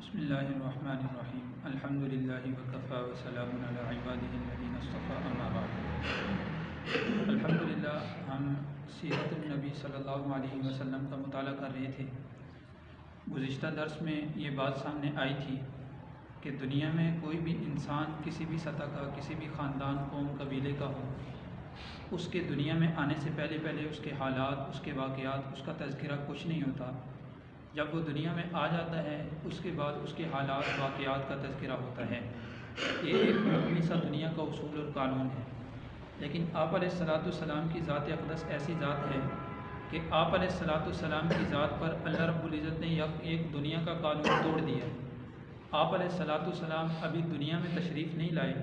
بسم اللہ الرحمن الرحیم الحمدللہ وکفی وسلام علی عبادہ الذین اصطفی اما بعد۔ الحمدللہ ہم سیرت النبی صلی اللہ علیہ وسلم کا مطالعہ کر رہے تھے۔ گزشتہ درس میں یہ بات سامنے آئی تھی کہ دنیا میں کوئی بھی انسان کسی بھی سطح کا، کسی بھی خاندان، قوم، قبیلے کا ہو، اس کے دنیا میں آنے سے پہلے اس کے حالات، اس کے واقعات، اس کا تذکرہ کچھ نہیں ہوتا۔ جب وہ دنیا میں آ جاتا ہے اس کے بعد اس کے حالات، واقعات کا تذکرہ ہوتا ہے۔ یہ ایک عمومی سا دنیا کا اصول اور قانون ہے۔ لیکن آپ علیہ السلام کی ذات اقدس ایسی ذات ہے کہ آپ علیہ السلام کی ذات پر اللہ رب العزت نے ایک دنیا کا قانون توڑ دیا۔ آپ علیہ السلام ابھی دنیا میں تشریف نہیں لائے۔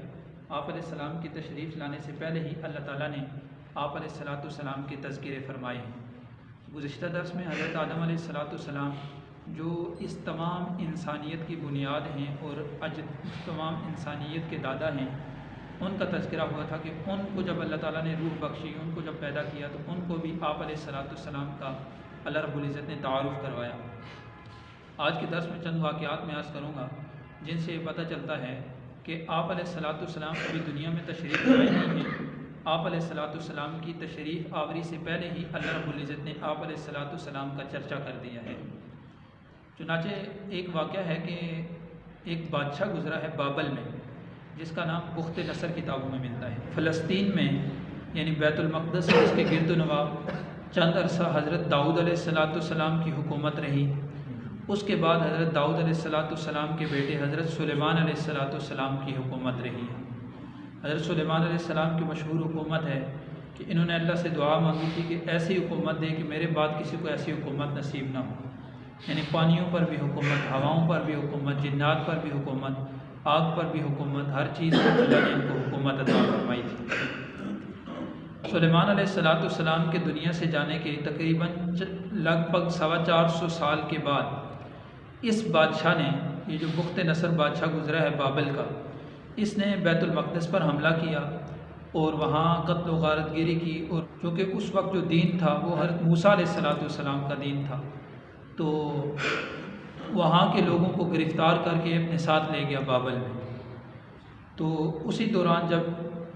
آپ علیہ السلام کی تشریف لانے سے پہلے ہی اللہ تعالیٰ نے آپ علیہ السلام کے تذکرے فرمائے ہیں۔ گزشتہ درس میں حضرت آدم علیہ السلام جو اس تمام انسانیت کی بنیاد ہیں اور تمام انسانیت کے دادا ہیں، ان کا تذکرہ ہوا تھا کہ ان کو جب اللہ تعالیٰ نے روح بخشی، ان کو جب پیدا کیا تو ان کو بھی آپ علیہ السلام کا اللہ رب العزت نے تعارف کروایا۔ آج کے درس میں چند واقعات میں عرض کروں گا جن سے یہ پتہ چلتا ہے کہ آپ علیہ السلام ابھی دنیا میں تشریف لائے نہیں ہیں۔ آپ علیہ السلام کی تشریف آوری سے پہلے ہی اللہ رب العزت نے آپ علیہ السلام کا چرچا کر دیا ہے۔ چنانچہ ایک واقعہ ہے کہ ایک بادشاہ گزرا ہے بابل میں، جس کا نام بخت نصر کتابوں میں ملتا ہے۔ فلسطین میں یعنی بیت المقدس میں اس کے گرد و نواح چند عرصہ حضرت داؤد علیہ السلام کی حکومت رہی۔ اس کے بعد حضرت داؤد علیہ السلام کے بیٹے حضرت سلیمان علیہ السلام کی حکومت رہی ہے۔ حضرت سلیمان علیہ السلام کی مشہور حکومت ہے کہ انہوں نے اللہ سے دعا مانگی تھی کہ ایسی حکومت دے کہ میرے بعد کسی کو ایسی حکومت نصیب نہ ہو، یعنی پانیوں پر بھی حکومت، ہواؤں پر بھی حکومت، جنات پر بھی حکومت، آگ پر بھی حکومت، ہر چیز پر اللہ نے ان کو حکومت عطا فرمائی تھی۔ سلیمان علیہ السلام کے دنیا سے جانے کے تقریباً لگ بھگ 450 سال کے بعد اس بادشاہ نے، یہ جو بخت نصر بادشاہ گزرا ہے بابل کا، اس نے بیت المقدس پر حملہ کیا اور وہاں قتل و غارت گیری کی، اور چونکہ اس وقت جو دین تھا وہ حضرت موسیٰ علیہ السلام کا دین تھا، تو وہاں کے لوگوں کو گرفتار کر کے اپنے ساتھ لے گیا بابل میں۔ تو اسی دوران جب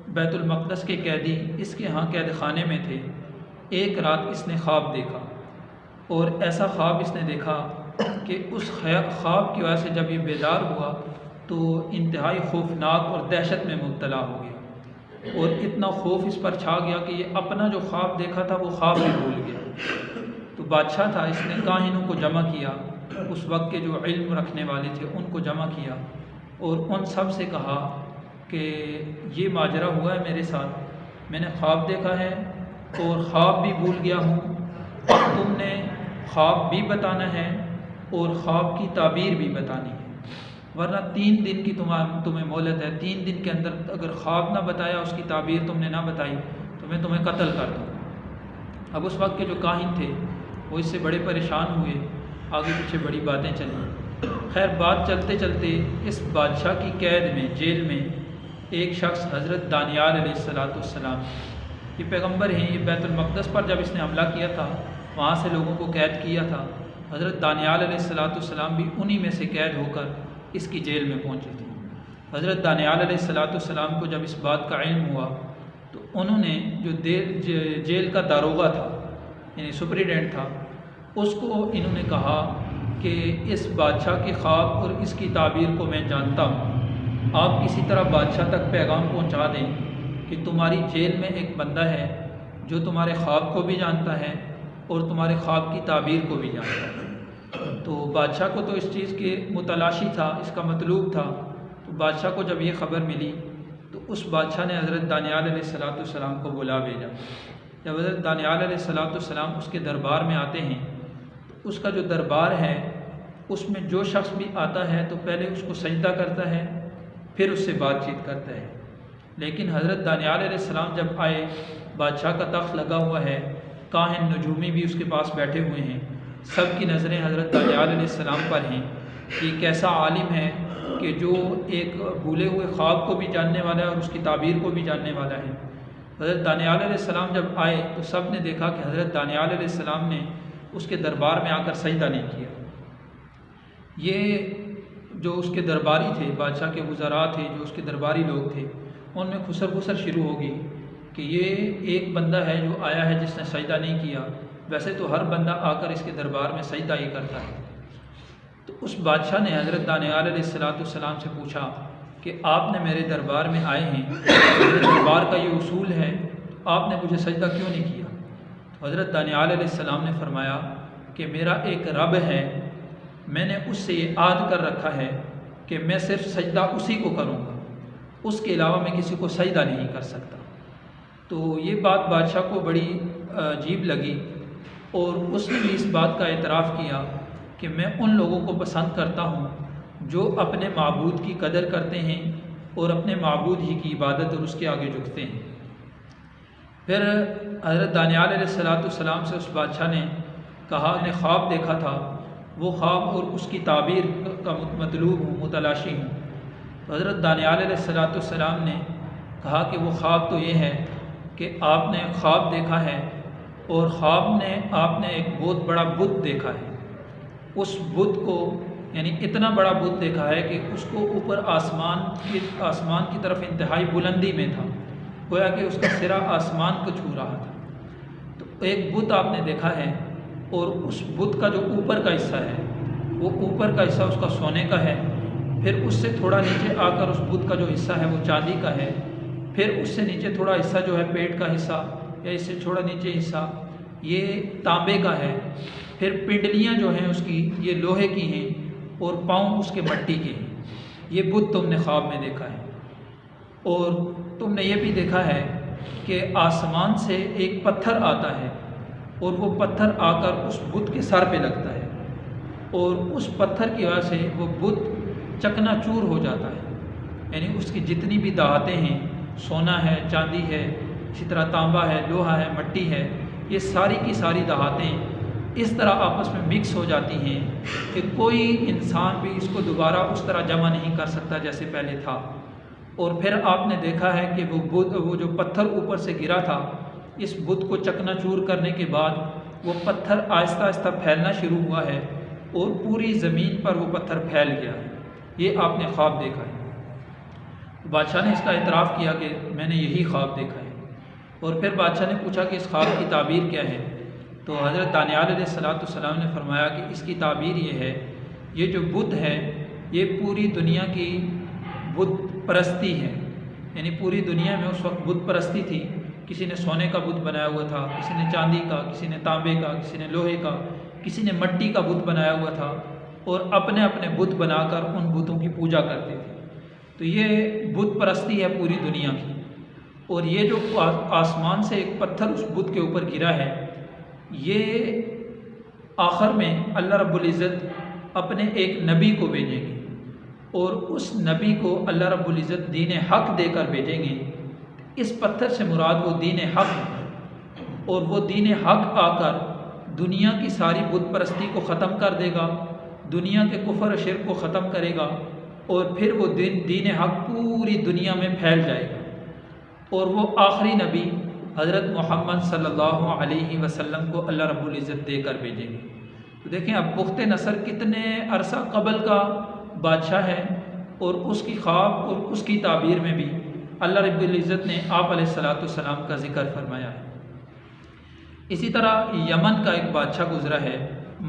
بیت المقدس کے قیدی اس کے ہاں قید خانے میں تھے، ایک رات اس نے خواب دیکھا، اور ایسا خواب اس نے دیکھا کہ اس خواب کی وجہ سے جب یہ بیدار ہوا تو انتہائی خوفناک اور دہشت میں مبتلا ہو گیا، اور اتنا خوف اس پر چھا گیا کہ یہ اپنا جو خواب دیکھا تھا وہ خواب بھی بھول گیا۔ تو بادشاہ تھا، اس نے کاہنوں کو جمع کیا، اس وقت کے جو علم رکھنے والے تھے ان کو جمع کیا، اور ان سب سے کہا کہ یہ ماجرا ہوا ہے میرے ساتھ، میں نے خواب دیکھا ہے اور خواب بھی بھول گیا ہوں، اب تم نے خواب بھی بتانا ہے اور خواب کی تعبیر بھی بتانی ہے، ورنہ 3 دن کی تمہیں مہلت ہے۔ 3 دن کے اندر اگر خواب نہ بتایا، اس کی تعبیر تم نے نہ بتائی تو میں تمہیں قتل کر دوں۔ اب اس وقت کے جو کاہن تھے وہ اس سے بڑے پریشان ہوئے، آگے پیچھے بڑی باتیں چلیں۔ خیر بات چلتے چلتے اس بادشاہ کی قید میں، جیل میں ایک شخص حضرت دانیال علیہ السلام، یہ پیغمبر ہیں، یہ بیت المقدس پر جب اس نے حملہ کیا تھا وہاں سے لوگوں کو قید کیا تھا، حضرت دانیال علیہ السلام بھی انہی میں سے قید ہو کر اس کی جیل میں پہنچے تھے۔ حضرت دانیال علیہ السلام کو جب اس بات کا علم ہوا تو انہوں نے جو جیل کا داروغہ تھا، یعنی سپریڈنٹ تھا، اس کو انہوں نے کہا کہ اس بادشاہ کے خواب اور اس کی تعبیر کو میں جانتا ہوں، آپ کسی طرح بادشاہ تک پیغام پہنچا دیں کہ تمہاری جیل میں ایک بندہ ہے جو تمہارے خواب کو بھی جانتا ہے اور تمہارے خواب کی تعبیر کو بھی جانتا ہے۔ تو بادشاہ کو تو اس چیز کے متلاشی تھا، اس کا مطلوب تھا، تو بادشاہ کو جب یہ خبر ملی تو اس بادشاہ نے حضرت دانیال علیہ السلام کو بلا بھیجا۔ جب حضرت دانیال علیہ السلام اس کے دربار میں آتے ہیں تو اس کا جو دربار ہے اس میں جو شخص بھی آتا ہے تو پہلے اس کو سجدہ کرتا ہے، پھر اس سے بات چیت کرتا ہے۔ لیکن حضرت دانیال علیہ السلام جب آئے، بادشاہ کا تخت لگا ہوا ہے، کاہن نجومی بھی اس کے پاس بیٹھے ہوئے ہیں، سب کی نظریں حضرت دانیال علیہ السلام پر ہیں کہ یہ کیسا عالم ہے کہ جو ایک بھولے ہوئے خواب کو بھی جاننے والا ہے اور اس کی تعبیر کو بھی جاننے والا ہے۔ حضرت دانیال علیہ السلام جب آئے تو سب نے دیکھا کہ حضرت دانیال علیہ السلام نے اس کے دربار میں آ کر سجدہ نہیں کیا۔ یہ جو اس کے درباری تھے، بادشاہ کے وزراء تھے، جو اس کے درباری لوگ تھے، ان میں خسر خسر شروع ہوگی کہ یہ ایک بندہ ہے جو آیا ہے جس نے سجدہ نہیں کیا، ویسے تو ہر بندہ آ کر اس کے دربار میں سجدہ ہی کرتا ہے۔ تو اس بادشاہ نے حضرت دانیال علیہ السلام سے پوچھا کہ آپ نے میرے دربار میں آئے ہیں، میرے دربار کا یہ اصول ہے، آپ نے مجھے سجدہ کیوں نہیں کیا؟ تو حضرت دانیال علیہ السلام نے فرمایا کہ میرا ایک رب ہے، میں نے اس سے یہ عہد کر رکھا ہے کہ میں صرف سجدہ اسی کو کروں گا، اس کے علاوہ میں کسی کو سجدہ نہیں کر سکتا۔ تو یہ بات بادشاہ کو بڑی عجیب لگی، اور اس نے بھی اس بات کا اعتراف کیا کہ میں ان لوگوں کو پسند کرتا ہوں جو اپنے معبود کی قدر کرتے ہیں اور اپنے معبود ہی کی عبادت اور اس کے آگے جھکتے ہیں۔ پھر حضرت دانیال علیہ السلام سے اس بادشاہ نے کہا، نے خواب دیکھا تھا، وہ خواب اور اس کی تعبیر کا مطلوب ہوں، متلاشی ہوں۔ تو حضرت دانیال علیہ السلام نے کہا کہ وہ خواب تو یہ ہے کہ آپ نے خواب دیکھا ہے، اور خواب میں آپ نے ایک بہت بڑا بت دیکھا ہے، اس بت کو یعنی اتنا بڑا بت دیکھا ہے کہ اس کو اوپر آسمان کی طرف انتہائی بلندی میں تھا، گویا کہ اس کا سرا آسمان کو چھو رہا تھا۔ تو ایک بت آپ نے دیکھا ہے، اور اس بت کا جو اوپر کا حصہ ہے، وہ اوپر کا حصہ اس کا سونے کا ہے، پھر اس سے تھوڑا نیچے آ کر اس بت کا جو حصہ ہے وہ چاندی کا ہے، پھر اس سے نیچے تھوڑا حصہ جو ہے پیٹ کا حصہ یا اس سے تھوڑا نیچے حصہ یہ تانبے کا ہے، پھر پنڈلیاں جو ہیں اس کی یہ لوہے کی ہیں، اور پاؤں اس کے مٹی کے ہیں۔ یہ بت تم نے خواب میں دیکھا ہے، اور تم نے یہ بھی دیکھا ہے کہ آسمان سے ایک پتھر آتا ہے، اور وہ پتھر آ کر اس بت کے سر پہ لگتا ہے، اور اس پتھر کی وجہ سے وہ بت چکنا چور ہو جاتا ہے، یعنی اس کی جتنی بھی دھاتیں ہیں، سونا ہے، چاندی ہے، اسی طرح تانبا ہے، لوہا ہے، مٹی ہے، یہ ساری کی ساری دھاتیں اس طرح آپس میں مکس ہو جاتی ہیں کہ کوئی انسان بھی اس کو دوبارہ اس طرح جمع نہیں کر سکتا جیسے پہلے تھا۔ اور پھر آپ نے دیکھا ہے کہ وہ جو پتھر اوپر سے گرا تھا، اس بت کو چکنا چور کرنے کے بعد وہ پتھر آہستہ آہستہ پھیلنا شروع ہوا ہے، اور پوری زمین پر وہ پتھر پھیل گیا ہے۔ یہ آپ نے خواب دیکھا ہے۔ بادشاہ نے اس کا اعتراف کیا کہ میں نے یہی خواب دیکھا ہے، اور پھر بادشاہ نے پوچھا کہ اس خواب کی تعبیر کیا ہے؟ تو حضرت دانیال علیہ السلام نے فرمایا کہ اس کی تعبیر یہ ہے، یہ جو بت ہے یہ پوری دنیا کی بت پرستی ہے، یعنی پوری دنیا میں اس وقت بت پرستی تھی، کسی نے سونے کا بت بنایا ہوا تھا، کسی نے چاندی کا، کسی نے تانبے کا، کسی نے لوہے کا، کسی نے مٹی کا بت بنایا ہوا تھا، اور اپنے اپنے بت بنا کر ان بتوں کی پوجا کرتے تھے۔ تو یہ بت پرستی ہے پوری دنیا کی، اور یہ جو آسمان سے ایک پتھر اس بت کے اوپر گرا ہے، یہ آخر میں اللہ رب العزت اپنے ایک نبی کو بھیجیں گے، اور اس نبی کو اللہ رب العزت دین حق دے کر بھیجیں گے۔ اس پتھر سے مراد وہ دین حق ہے، اور وہ دین حق آ کر دنیا کی ساری بت پرستی کو ختم کر دے گا، دنیا کے کفر و شرک کو ختم کرے گا، اور پھر وہ دین حق پوری دنیا میں پھیل جائے گا، اور وہ آخری نبی حضرت محمد صلی اللہ علیہ وسلم کو اللہ رب العزت دے کر بھیجیں گے۔ تو دیکھیں اب بخت نصر کتنے عرصہ قبل کا بادشاہ ہے، اور اس کی خواب اور اس کی تعبیر میں بھی اللہ رب العزت نے آپ علیہ السلام کا ذکر فرمایا ہے۔ اسی طرح یمن کا ایک بادشاہ گزرا ہے،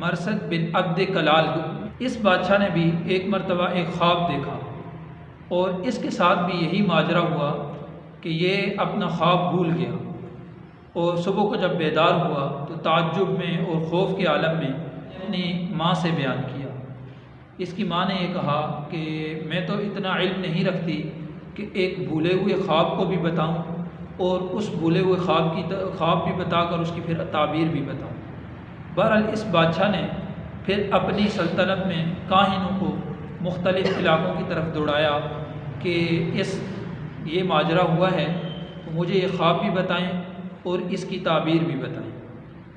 مرثد بن عبد کلال۔ اس بادشاہ نے بھی ایک مرتبہ ایک خواب دیکھا، اور اس کے ساتھ بھی یہی ماجرا ہوا کہ یہ اپنا خواب بھول گیا، اور صبح کو جب بیدار ہوا تو تعجب میں اور خوف کے عالم میں اپنی ماں سے بیان کیا۔ اس کی ماں نے یہ کہا کہ میں تو اتنا علم نہیں رکھتی کہ ایک بھولے ہوئے خواب کو بھی بتاؤں، اور اس بھولے ہوئے خواب بھی بتا کر اس کی پھر تعبیر بھی بتاؤں۔ بہرحال اس بادشاہ نے پھر اپنی سلطنت میں کاہنوں کو مختلف علاقوں کی طرف دوڑایا کہ یہ ماجرا ہوا ہے، تو مجھے یہ خواب بھی بتائیں اور اس کی تعبیر بھی بتائیں،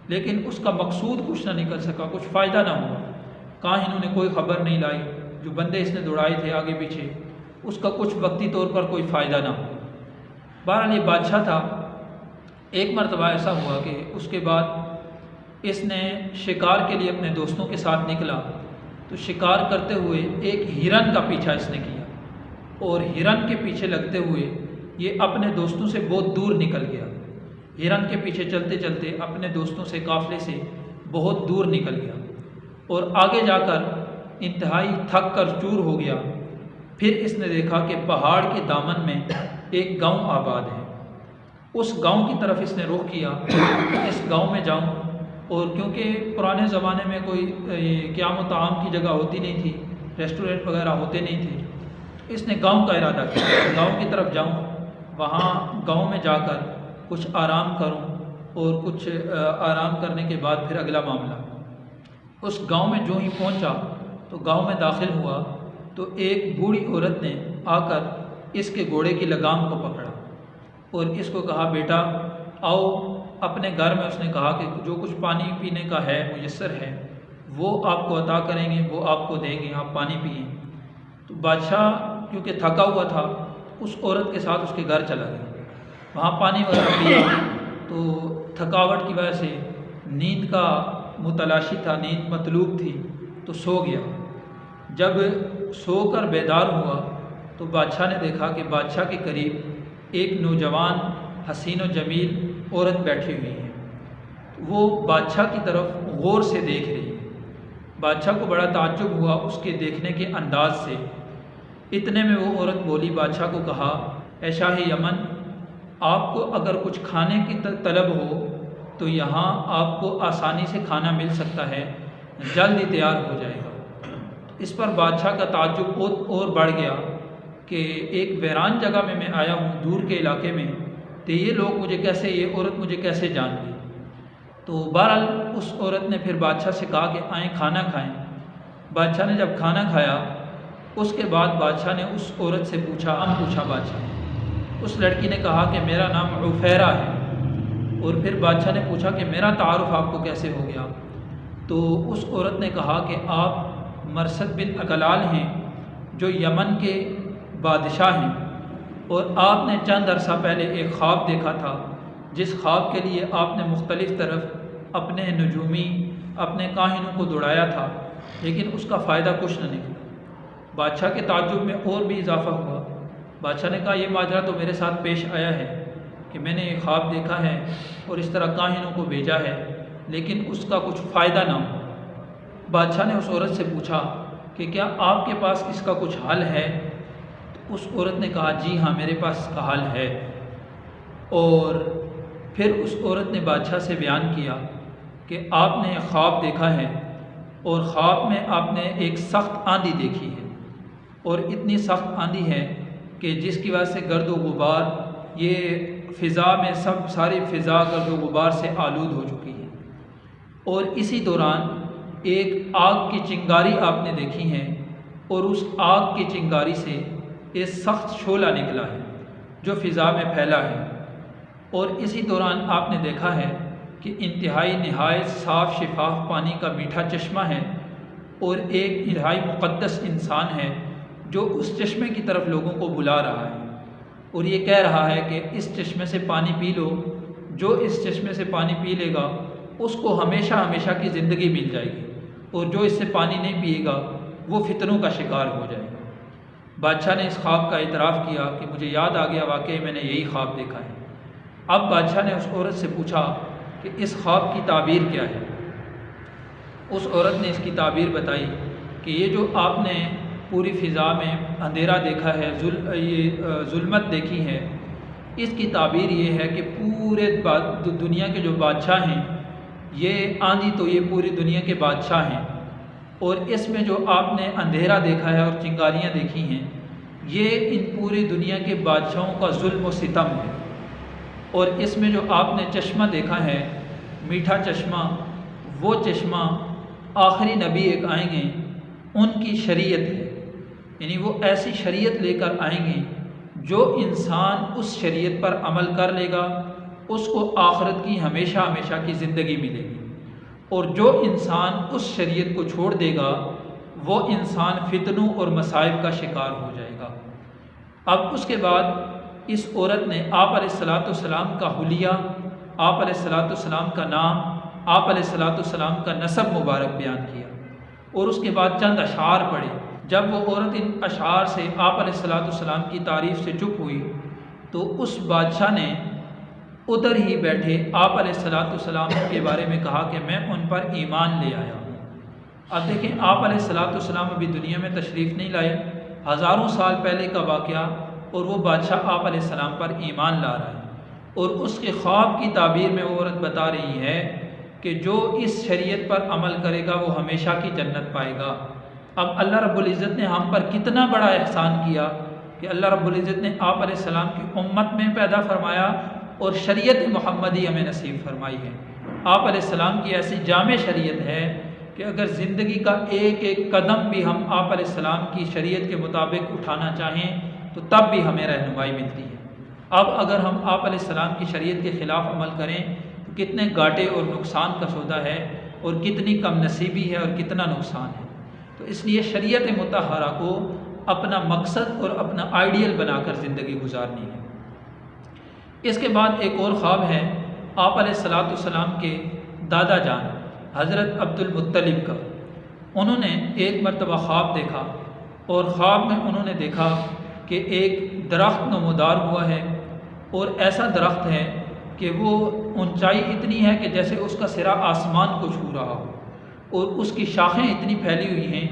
لیکن اس کا مقصود کچھ نہ نکل سکا، کچھ فائدہ نہ ہوا۔ کاہنوں نے کوئی خبر نہیں لائی، جو بندے اس نے دوڑائے تھے آگے پیچھے، اس کا کچھ وقتی طور پر کوئی فائدہ نہ ہوا۔ بہرحال یہ بادشاہ تھا، ایک مرتبہ ایسا ہوا کہ اس کے بعد اس نے شکار کے لیے اپنے دوستوں کے ساتھ نکلا، تو تو شکار کرتے ہوئے ایک ہرن کا پیچھا اس نے کیا، اور ہرن کے پیچھے لگتے ہوئے یہ اپنے دوستوں سے بہت دور نکل گیا۔ ہرن کے پیچھے چلتے چلتے اپنے دوستوں سے، قافلے سے بہت دور نکل گیا، اور آگے جا کر انتہائی تھک کر چور ہو گیا۔ پھر اس نے دیکھا کہ پہاڑ کے دامن میں ایک گاؤں آباد ہے۔ اس گاؤں کی طرف اس نے رخ کیا، اس گاؤں میں جاؤں، اور کیونکہ پرانے زمانے میں کوئی قیام و طعام کی جگہ ہوتی نہیں تھی، ریسٹورنٹ وغیرہ ہوتے نہیں تھے، اس نے گاؤں کا ارادہ کیا، گاؤں کی طرف جاؤں، وہاں گاؤں میں جا کر کچھ آرام کروں، اور کچھ آرام کرنے کے بعد پھر اگلا معاملہ۔ اس گاؤں میں جو ہی پہنچا تو گاؤں میں داخل ہوا تو ایک بوڑھی عورت نے آ کر اس کے گھوڑے کی لگام کو پکڑا اور اس کو کہا، بیٹا آؤ اپنے گھر میں۔ اس نے کہا کہ جو کچھ پانی پینے کا ہے میسر ہے وہ آپ کو عطا کریں گے، وہ آپ کو دیں گے، آپ پانی پئیں۔ تو بادشاہ کیونکہ تھکا ہوا تھا اس عورت کے ساتھ اس کے گھر چلا گیا، وہاں پانی وغیرہ پیا، تو تھکاوٹ کی وجہ سے نیند کا متلاشی تھا، نیند مطلوب تھی، تو سو گیا۔ جب سو کر بیدار ہوا تو بادشاہ نے دیکھا کہ بادشاہ کے قریب ایک نوجوان حسین و جمیل عورت بیٹھی ہوئی ہے، وہ بادشاہ کی طرف غور سے دیکھ رہی ہے۔ بادشاہ کو بڑا تعجب ہوا اس کے دیکھنے کے انداز سے۔ اتنے میں وہ عورت بولی، بادشاہ کو کہا، اے شاہ یمن، آپ کو اگر کچھ کھانے کی طلب ہو تو یہاں آپ کو آسانی سے کھانا مل سکتا ہے، جلد ہی تیار ہو جائے گا۔ اس پر بادشاہ کا تعجب اور بڑھ گیا کہ ایک ویران جگہ میں آیا ہوں، دور کے علاقے میں، تو یہ لوگ مجھے کیسے، یہ عورت مجھے کیسے جان گئی؟ تو بہرحال اس عورت نے پھر بادشاہ سے کہا کہ آئیں کھانا کھائیں۔ بادشاہ نے جب کھانا کھایا اس کے بعد بادشاہ نے اس عورت سے پوچھا، بادشاہ نے، اس لڑکی نے کہا کہ میرا نام عفیرہ ہے، اور پھر بادشاہ نے پوچھا کہ میرا تعارف آپ کو کیسے ہو گیا؟ تو اس عورت نے کہا کہ آپ مرثد بن اکلال ہیں جو یمن کے بادشاہ ہیں، اور آپ نے چند عرصہ پہلے ایک خواب دیکھا تھا جس خواب کے لیے آپ نے مختلف طرف اپنے نجومی، اپنے کاہنوں کو دوڑایا تھا، لیکن اس کا فائدہ کچھ نہ نکلا۔ بادشاہ کے تعجب میں اور بھی اضافہ ہوا۔ بادشاہ نے کہا، یہ ماجرا تو میرے ساتھ پیش آیا ہے کہ میں نے ایک خواب دیکھا ہے اور اس طرح کاہنوں کو بھیجا ہے، لیکن اس کا کچھ فائدہ نہ ہو۔ بادشاہ نے اس عورت سے پوچھا کہ کیا آپ کے پاس اس کا کچھ حل ہے؟ تو اس عورت نے کہا، جی ہاں، میرے پاس اس کا حل ہے۔ اور پھر اس عورت نے بادشاہ سے بیان کیا کہ آپ نے ایک خواب دیکھا ہے، اور خواب میں آپ نے ایک سخت آندھی دیکھی ہے، اور اتنی سخت آندھی ہے کہ جس کی وجہ سے گرد و غبار، یہ فضا میں ساری فضا گرد و غبار سے آلود ہو چکی ہے، اور اسی دوران ایک آگ کی چنگاری آپ نے دیکھی ہے، اور اس آگ کی چنگاری سے ایک سخت شعلہ نکلا ہے جو فضا میں پھیلا ہے، اور اسی دوران آپ نے دیکھا ہے کہ انتہائی نہایت صاف شفاف پانی کا میٹھا چشمہ ہے، اور ایک انتہائی مقدس انسان ہے جو اس چشمے کی طرف لوگوں کو بلا رہا ہے، اور یہ کہہ رہا ہے کہ اس چشمے سے پانی پی لو، جو اس چشمے سے پانی پی لے گا اس کو ہمیشہ ہمیشہ کی زندگی مل جائے گی، اور جو اس سے پانی نہیں پیے گا وہ فتنوں کا شکار ہو جائے گا۔ بادشاہ نے اس خواب کا اعتراف کیا کہ مجھے یاد آ گیا، واقعی میں نے یہی خواب دیکھا ہے۔ اب بادشاہ نے اس عورت سے پوچھا کہ اس خواب کی تعبیر کیا ہے؟ اس عورت نے اس کی تعبیر بتائی کہ یہ جو آپ نے پوری فضا میں اندھیرا دیکھا ہے، یہ ظلمت دیکھی ہے، اس کی تعبیر یہ ہے کہ پورے دنیا کے جو بادشاہ ہیں، یہ آندھی تو یہ پوری دنیا کے بادشاہ ہیں، اور اس میں جو آپ نے اندھیرا دیکھا ہے اور چنگاریاں دیکھی ہیں، یہ ان پوری دنیا کے بادشاہوں کا ظلم و ستم ہے، اور اس میں جو آپ نے چشمہ دیکھا ہے، میٹھا چشمہ، وہ چشمہ آخری نبی ایک آئیں گے، ان کی شریعت ہے، یعنی وہ ایسی شریعت لے کر آئیں گے جو انسان اس شریعت پر عمل کر لے گا اس کو آخرت کی ہمیشہ ہمیشہ کی زندگی ملے گی، اور جو انسان اس شریعت کو چھوڑ دے گا وہ انسان فتنوں اور مصائب کا شکار ہو جائے گا۔ اب اس کے بعد اس عورت نے آپ علیہ السلام کا حلیہ، آپ علیہ السلام کا نام، آپ علیہ السلام کا نسب مبارک بیان کیا، اور اس کے بعد چند اشعار پڑھے۔ جب وہ عورت ان اشعار سے آپ علیہ الصلوۃ والسلام کی تعریف سے چپ ہوئی تو اس بادشاہ نے ادھر ہی بیٹھے آپ علیہ الصلوۃ والسلام کے بارے میں کہا کہ میں ان پر ایمان لے آیا ہوں۔ اب دیکھیں آپ علیہ الصلوۃ والسلام ابھی دنیا میں تشریف نہیں لائے، ہزاروں سال پہلے کا واقعہ، اور وہ بادشاہ آپ علیہ السلام پر ایمان لا رہا ہے، اور اس کے خواب کی تعبیر میں وہ عورت بتا رہی ہے کہ جو اس شریعت پر عمل کرے گا وہ ہمیشہ کی جنت پائے گا۔ اب اللہ رب العزت نے ہم پر کتنا بڑا احسان کیا کہ اللہ رب العزت نے آپ علیہ السلام کی امت میں پیدا فرمایا اور شریعت محمدی ہمیں نصیب فرمائی ہے۔ آپ علیہ السلام کی ایسی جامع شریعت ہے کہ اگر زندگی کا ایک ایک قدم بھی ہم آپ علیہ السلام کی شریعت کے مطابق اٹھانا چاہیں تو تب بھی ہمیں رہنمائی ملتی ہے۔ اب اگر ہم آپ علیہ السلام کی شریعت کے خلاف عمل کریں تو کتنے گھاٹے اور نقصان کا سودا ہے، اور کتنی کم نصیبی ہے اور کتنا نقصان ہے۔ تو اس لیے شریعت مطہرہ کو اپنا مقصد اور اپنا آئیڈیل بنا کر زندگی گزارنی ہے۔ اس کے بعد ایک اور خواب ہے آپ علیہ الصلوۃ والسلام کے دادا جان حضرت عبد المطلب کا۔ انہوں نے ایک مرتبہ خواب دیکھا، اور خواب میں انہوں نے دیکھا کہ ایک درخت نمودار ہوا ہے، اور ایسا درخت ہے کہ وہ اونچائی اتنی ہے کہ جیسے اس کا سرا آسمان کو چھو رہا ہو، اور اس کی شاخیں اتنی پھیلی ہوئی ہیں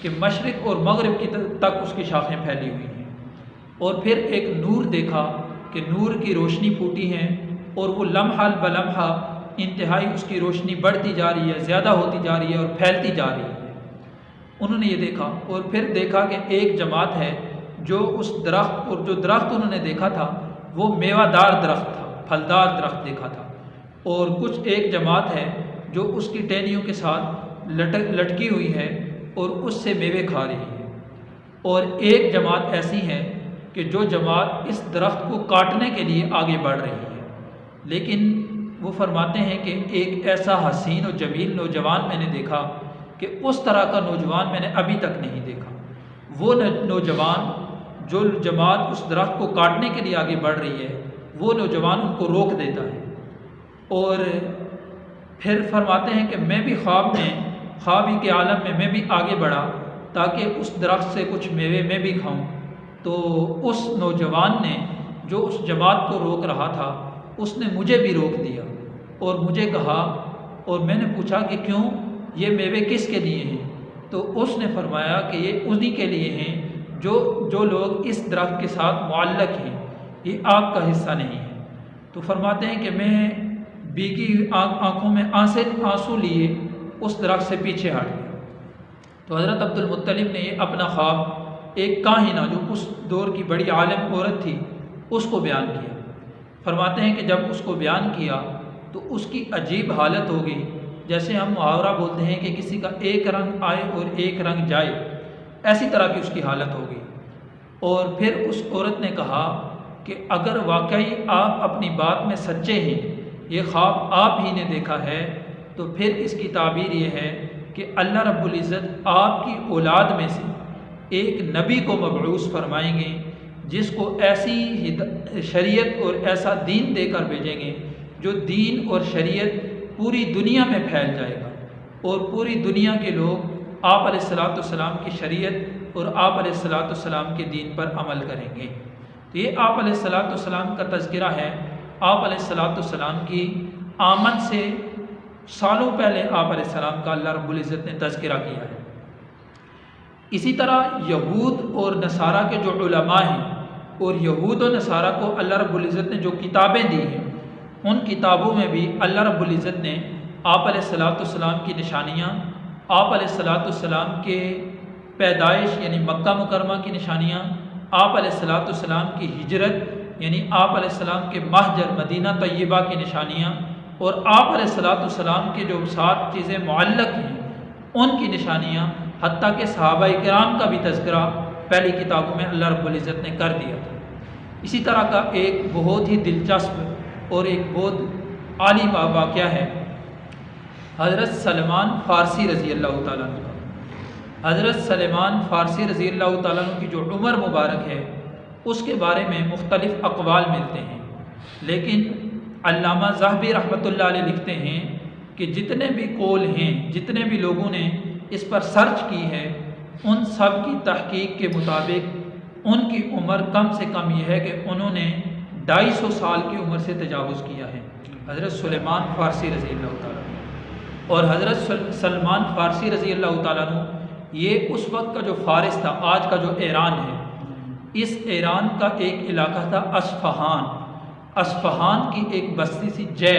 کہ مشرق اور مغرب کی تک اس کی شاخیں پھیلی ہوئی ہیں۔ اور پھر ایک نور دیکھا کہ نور کی روشنی پھوٹی ہے، اور وہ لمحہ بلمحہ انتہائی اس کی روشنی بڑھتی جا رہی ہے، زیادہ ہوتی جا رہی ہے اور پھیلتی جا رہی ہے۔ انہوں نے یہ دیکھا، اور پھر دیکھا کہ ایک جماعت ہے جو اس درخت، اور جو درخت انہوں نے دیکھا تھا وہ میوہ دار درخت تھا، پھلدار درخت دیکھا تھا، اور کچھ ایک جماعت ہے جو اس کی ٹہنیوں کے ساتھ لٹکی ہوئی ہے اور اس سے میوے کھا رہی ہے، اور ایک جماعت ایسی ہے کہ جو جماعت اس درخت کو کاٹنے کے لیے آگے بڑھ رہی ہے۔ لیکن وہ فرماتے ہیں کہ ایک ایسا حسین و جمیل نوجوان میں نے دیکھا کہ اس طرح کا نوجوان میں نے ابھی تک نہیں دیکھا۔ وہ نوجوان جو جماعت اس درخت کو کاٹنے کے لیے آگے بڑھ رہی ہے، وہ نوجوان ان کو روک دیتا ہے، اور پھر فرماتے ہیں کہ میں بھی خوابی کے عالم میں بھی آگے بڑھا تاکہ اس درخت سے کچھ میوے میں بھی کھاؤں۔ تو اس نوجوان نے جو اس جماعت کو روک رہا تھا اس نے مجھے بھی روک دیا اور مجھے کہا، اور میں نے پوچھا کہ کیوں، یہ میوے کس کے لیے ہیں؟ تو اس نے فرمایا کہ یہ انہی کے لیے ہیں جو لوگ اس درخت کے ساتھ معلق ہیں، یہ آپ کا حصہ نہیں ہے۔ تو فرماتے ہیں کہ میں بھیگی آنکھوں میں آنسو لیے اس درخت سے پیچھے ہٹ گیا۔ تو حضرت عبد المطلب نے یہ اپنا خواب ایک کاہنہ جو اس دور کی بڑی عالم عورت تھی اس کو بیان کیا۔ فرماتے ہیں کہ جب اس کو بیان کیا تو اس کی عجیب حالت ہو گئی، جیسے ہم محاورہ بولتے ہیں کہ کسی کا ایک رنگ آئے اور ایک رنگ جائے، ایسی طرح کی اس کی حالت ہو گئی۔ اور پھر اس عورت نے کہا کہ اگر واقعی آپ اپنی بات میں سچے ہیں، یہ خواب آپ ہی نے دیکھا ہے، تو پھر اس کی تعبیر یہ ہے کہ اللہ رب العزت آپ کی اولاد میں سے ایک نبی کو مبعوث فرمائیں گے جس کو ایسی شریعت اور ایسا دین دے کر بھیجیں گے جو دین اور شریعت پوری دنیا میں پھیل جائے گا، اور پوری دنیا کے لوگ آپ علیہ الصلوۃ والسلام کی شریعت اور آپ علیہ الصلوۃ والسلام کے دین پر عمل کریں گے۔ تو یہ آپ علیہ الصلوۃ والسلام کا تذکرہ ہے۔ آپ علیہ الصلوۃ والسلام کی آمد سے سالوں پہلے آپ علیہ السلام کا اللہ رب العزت نے تذکرہ کیا ہے۔ اسی طرح یہود اور نصارہ کے جو علماء ہیں، اور یہود و نصارہ کو اللہ رب العزت نے جو کتابیں دی ہیں، ان کتابوں میں بھی اللہ رب العزت نے آپ علیہ الصلوۃ والسلام کی نشانیاں، آپ علیہ الصلوۃ والسلام کے پیدائش یعنی مکہ مکرمہ کی نشانیاں، آپ علیہ الصلوۃ والسلام کی ہجرت یعنی آپ علیہ السلام کے مہجر مدینہ طیبہ کی نشانیاں، اور آپ علیہ الصلوۃ والسلام کے جو 7 چیزیں معلق ہیں ان کی نشانیاں، حتیٰ کہ صحابہ کرام کا بھی تذکرہ پہلی کتابوں میں اللہ رب العزت نے کر دیا تھا۔ اسی طرح کا ایک بہت ہی دلچسپ اور ایک بہت عالی واقعہ ہے حضرت سلمان فارسی رضی اللہ تعالیٰ عنہ کا۔ حضرت سلمان فارسی رضی اللہ تعالیٰ عنہ کی جو عمر مبارک ہے اس کے بارے میں مختلف اقوال ملتے ہیں، لیکن علامہ ذہبی رحمۃ اللہ علیہ لکھتے ہیں کہ جتنے بھی قول ہیں، جتنے بھی لوگوں نے اس پر سرچ کی ہے، ان سب کی تحقیق کے مطابق ان کی عمر کم سے کم یہ ہے کہ انہوں نے 250 سال کی عمر سے تجاوز کیا ہے، حضرت سلیمان فارسی رضی اللہ تعالیٰ عنہ۔ اور حضرت سلمان فارسی رضی اللہ تعالیٰ عنہ یہ اس وقت کا جو فارس تھا، آج کا جو ایران ہے، اس ایران کا ایک علاقہ تھا اصفہان، اصفہان کی ایک بستی تھی جے،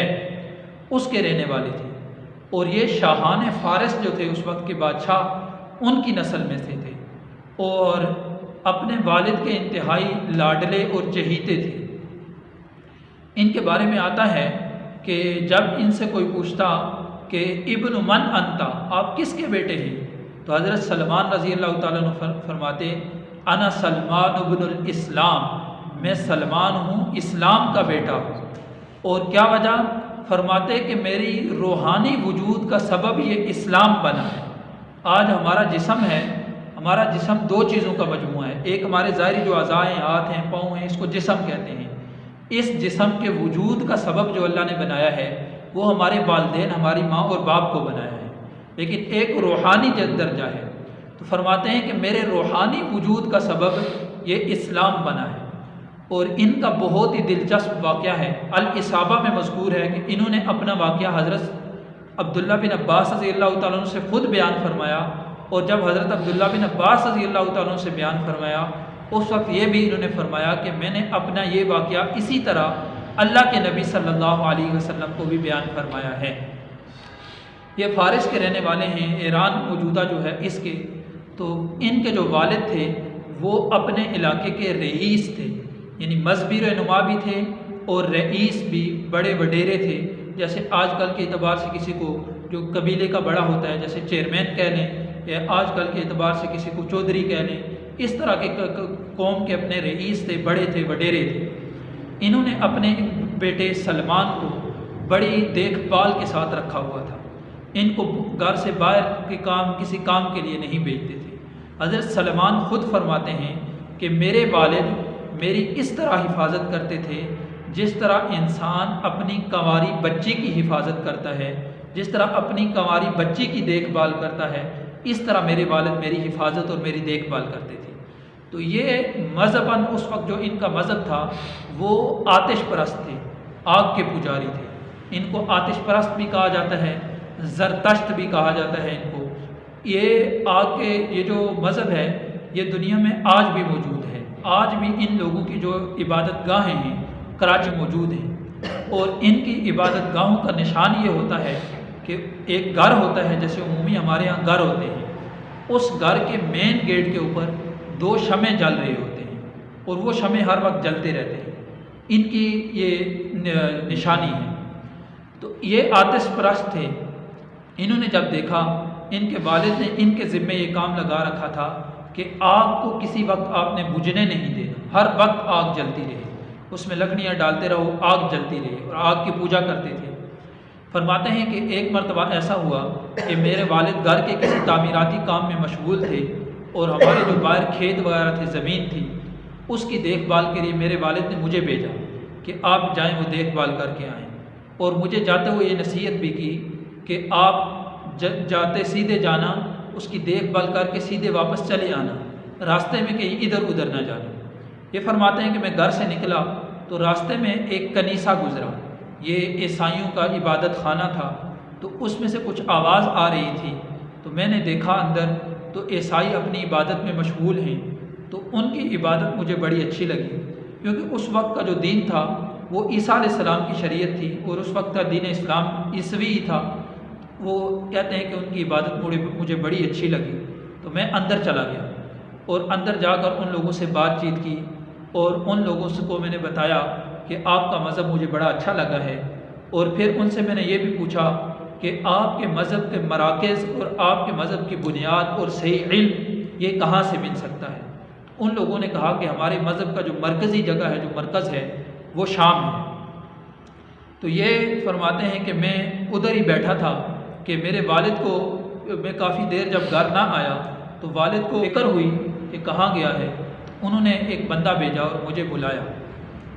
اس کے رہنے والے تھے، اور یہ شاہان فارس جو تھے اس وقت کے بادشاہ ان کی نسل میں سے تھے، اور اپنے والد کے انتہائی لاڈلے اور چہیتے تھے۔ ان کے بارے میں آتا ہے کہ جب ان سے کوئی پوچھتا کہ ابن من انتا، آپ کس کے بیٹے ہیں، تو حضرت سلمان رضی اللہ تعالیٰ عنہ فرماتے انا سلمان ابن الاسلام، میں سلمان ہوں، اسلام کا بیٹا ہوں۔ اور کیا وجہ؟ فرماتے کہ میری روحانی وجود کا سبب یہ اسلام بنا ہے۔ آج ہمارا جسم ہے، ہمارا جسم دو چیزوں کا مجموعہ ہے، ایک ہمارے ظاہری جو اعضاء ہیں، ہاتھ ہیں، پاؤں ہیں، اس کو جسم کہتے ہیں۔ اس جسم کے وجود کا سبب جو اللہ نے بنایا ہے وہ ہمارے والدین، ہماری ماں اور باپ کو بنایا ہے، لیکن ایک روحانی درجہ ہے۔ تو فرماتے ہیں کہ میرے روحانی وجود کا سبب یہ اسلام بنا ہے۔ اور ان کا بہت ہی دلچسپ واقعہ ہے، الاصابہ میں مذکور ہے کہ انہوں نے اپنا واقعہ حضرت عبداللہ بن عباس رضی اللہ تعالیٰ عنہ سے خود بیان فرمایا، اور جب حضرت عبداللہ بن عباس رضی اللہ تعالیٰ عنہ سے بیان فرمایا اس وقت یہ بھی انہوں نے فرمایا کہ میں نے اپنا یہ واقعہ اسی طرح اللہ کے نبی صلی اللہ علیہ وسلم کو بھی بیان فرمایا ہے۔ یہ فارس کے رہنے والے ہیں، ایران موجودہ جو ہے اس کے، تو ان کے جو والد تھے وہ اپنے علاقے کے رئیس تھے، یعنی مذہبی رہنما بھی تھے اور رئیس بھی، بڑے وڈیرے تھے۔ جیسے آج کل کے اعتبار سے کسی کو جو قبیلے کا بڑا ہوتا ہے جیسے چیئرمین کہہ لیں، یا آج کل کے اعتبار سے کسی کو چودھری کہہ لیں، اس طرح کے قوم کے اپنے رئیس تھے، بڑے تھے، وڈیرے تھے۔ انہوں نے اپنے بیٹے سلمان کو بڑی دیکھ بھال کے ساتھ رکھا ہوا تھا، ان کو گھر سے باہر کے کام، کسی کام کے لیے نہیں بھیجتے تھے۔ حضرت سلمان خود فرماتے ہیں کہ میرے والد میری اس طرح حفاظت کرتے تھے جس طرح انسان اپنی کنواری بچی کی حفاظت کرتا ہے، جس طرح اپنی کنواری بچی کی دیکھ بھال کرتا ہے، اس طرح میرے والد میری حفاظت اور میری دیکھ بھال کرتے تھے۔ تو یہ مذہباً اس وقت جو ان کا مذہب تھا وہ آتش پرست تھے، آگ کے پجاری تھے۔ ان کو آتش پرست بھی کہا جاتا ہے، زرتشت بھی کہا جاتا ہے ان کو۔ یہ آگ کے یہ جو مذہب ہے یہ دنیا میں آج بھی موجود ہے، آج بھی ان لوگوں کی جو عبادت گاہیں ہیں کراچی موجود ہیں، اور ان کی عبادت گاہوں کا نشان یہ ہوتا ہے کہ ایک گھر ہوتا ہے، جیسے عمومی ہمارے ہاں گھر ہوتے ہیں، اس گھر کے مین گیٹ کے اوپر 2 شمع جل رہے ہوتے ہیں، اور وہ شمع ہر وقت جلتے رہتے ہیں، ان کی یہ نشانی ہے۔ تو یہ آتش پرست تھے۔ انہوں نے جب دیکھا ان کے والد نے ان کے ذمے یہ کام لگا رکھا تھا کہ آگ کو کسی وقت آپ نے بجھنے نہیں دینا، ہر وقت آگ جلتی رہے، اس میں لکڑیاں ڈالتے رہو، آگ جلتی رہے، اور آگ کی پوجا کرتے تھے۔ فرماتے ہیں کہ ایک مرتبہ ایسا ہوا کہ میرے والد گھر کے کسی تعمیراتی کام میں مشغول تھے، اور ہمارے جو باہر کھیت وغیرہ تھے، زمین تھی، اس کی دیکھ بھال کے لیے میرے والد نے مجھے بھیجا کہ آپ جائیں وہ دیکھ بھال کر کے آئیں، اور مجھے جاتے ہوئے یہ نصیحت بھی کی کہ آپ جاتے سیدھے جانا، اس کی دیکھ بھال کر کے سیدھے واپس چلے آنا، راستے میں کہیں ادھر ادھر نہ جانا۔ یہ فرماتے ہیں کہ میں گھر سے نکلا تو راستے میں ایک کنیسہ گزرا، یہ عیسائیوں کا عبادت خانہ تھا، تو اس میں سے کچھ آواز آ رہی تھی، تو میں نے دیکھا اندر تو عیسائی اپنی عبادت میں مشغول ہیں، تو ان کی عبادت مجھے بڑی اچھی لگی، کیونکہ اس وقت کا جو دین تھا وہ عیسیٰ علیہ السلام کی شریعت تھی، اور اس وقت کا دین اسلام عیسوی تھا۔ وہ کہتے ہیں کہ ان کی عبادت مجھے بڑی اچھی لگی، تو میں اندر چلا گیا، اور اندر جا کر ان لوگوں سے بات چیت کی، اور ان لوگوں کو میں نے بتایا کہ آپ کا مذہب مجھے بڑا اچھا لگا ہے، اور پھر ان سے میں نے یہ بھی پوچھا کہ آپ کے مذہب کے مراکز اور آپ کے مذہب کی بنیاد اور صحیح علم یہ کہاں سے مل سکتا ہے؟ ان لوگوں نے کہا کہ ہمارے مذہب کا جو مرکزی جگہ ہے، جو مرکز ہے، وہ شام ہے۔ تو یہ فرماتے ہیں کہ میں ادھر ہی بیٹھا تھا کہ میرے والد کو میں کافی دیر جب گھر نہ آیا تو والد کو فکر ہوئی کہ کہاں گیا ہے، انہوں نے ایک بندہ بھیجا اور مجھے بلایا۔